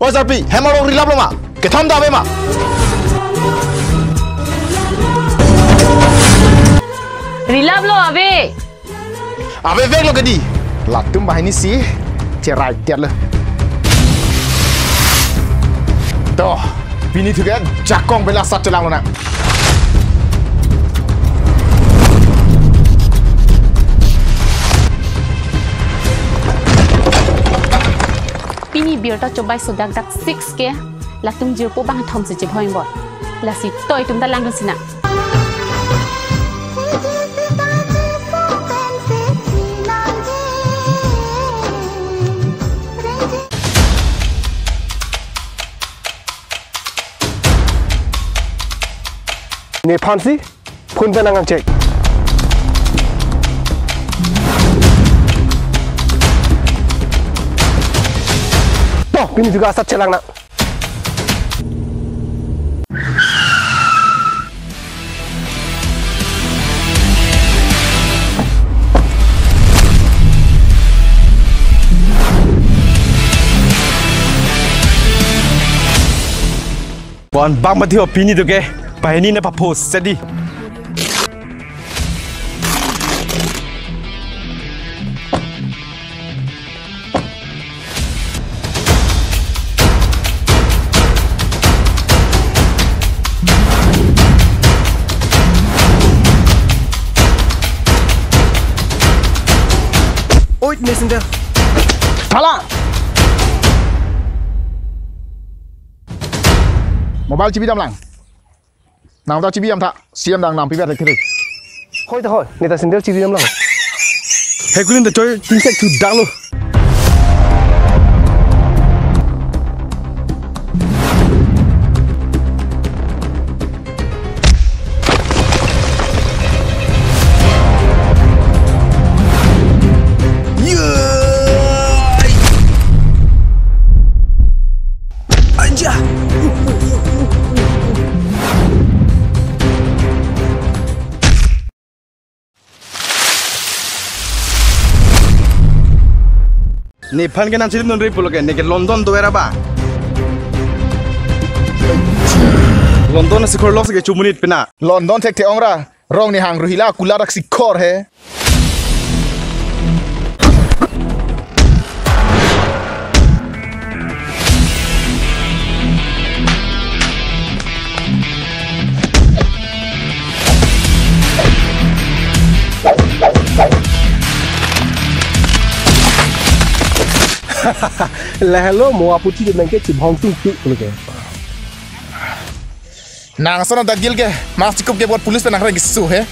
Oi Sarpi, hemalo rilap lo mak. Ketam dah mak. Rilap lo abe. Abe vek lo kedi. Latum bah ini sih cerai tiar lo. Toh, bini tu kan jakong bela sat celang lo nak. Bini biar ta coba sudah dak 6 ke. Latum jirpo bang thom se jephoin bot. La si toy tum ta lang kan sina. Ni pansi pun benang cek. Toh, ini juga asap celang nak. Bukan bang mati opini tu ke? Pak ini nak propose jadi. Oi, messenger. Salah. Mobile cibi dam lang. Nam tao cibi am tak, siam dang nam pi bet kiri. Hoi dah hoi, ni tak sendiri ciri dalam. Hei kulin dah coy, insek tu dah lo. Ni pan ke nan silip non ripulo ke ni ke London tu era ba. London se kor los ke chumunit pina. London tek te ongra, rong ni hang ruhila kularak si kor he. Lah hello, mau apa sih dengan kita cipong tu tu ke? Nang sana dagil ke, mas cukup ke buat polis penang reng gisu he.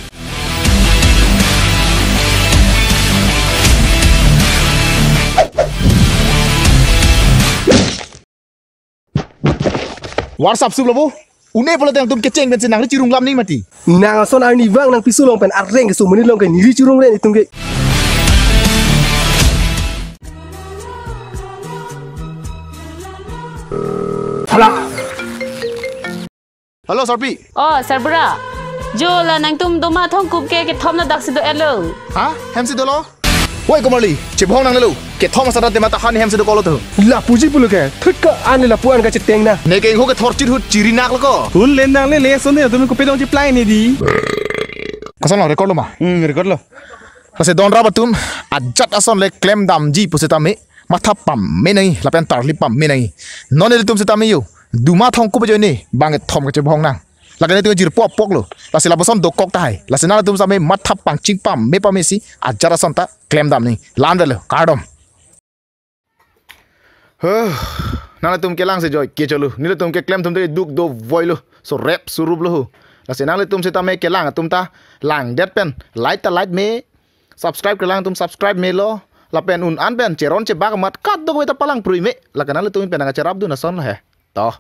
WhatsApp sub lobo. Une pula tang tum keceng ben senang ni cirung lam ni mati. Nang son ani bang nang pisu long pen areng ke su menit long ke ni cirung ren itu ke. Halo Sarpi. Oh, Sarbra. Jo la nang tum doma thong kup ke thom na dak sido elo. Ha? Hem si dolo? Woi Komali, cebong nang lalu. Ke thom sadat de mata han hem si do kolo tu. Lah puji puluh ke. Thut ke ane lah puan ke ceteng na. Ne ke ho ke thorchit hut ciri nak lo ko. Hun lendang le sonde tu me ko pedong reply ni di. Kasan lo record lo ma. Record lo. Kasi don rabatum ajat ason le claim dam ji pusitame matha pam me nahi lapen tarli pam me nahi. Non ele tum sitame yo. Duma thong ko bajone banget thom ke cebong nang. Lagane tu jir pop pok lo. Lasi labason dokok tai. Lasi nala tum same matha pang ching pam me pamesi ajat ason ta claim dam ni. Landel kardom. Nala tum ke lang se joy ke cholu. Nila tum ke claim tum te duk do voilo. So rap surub lo. Lasi nala tum sitame ke lang tum ta lang det pen light ta light me. Subscribe ke lang tum subscribe me lo. Lapen un an pen ceron cebak mat kat do ta palang prui me. Lagana le tum pen nga cerab du na son he. Toh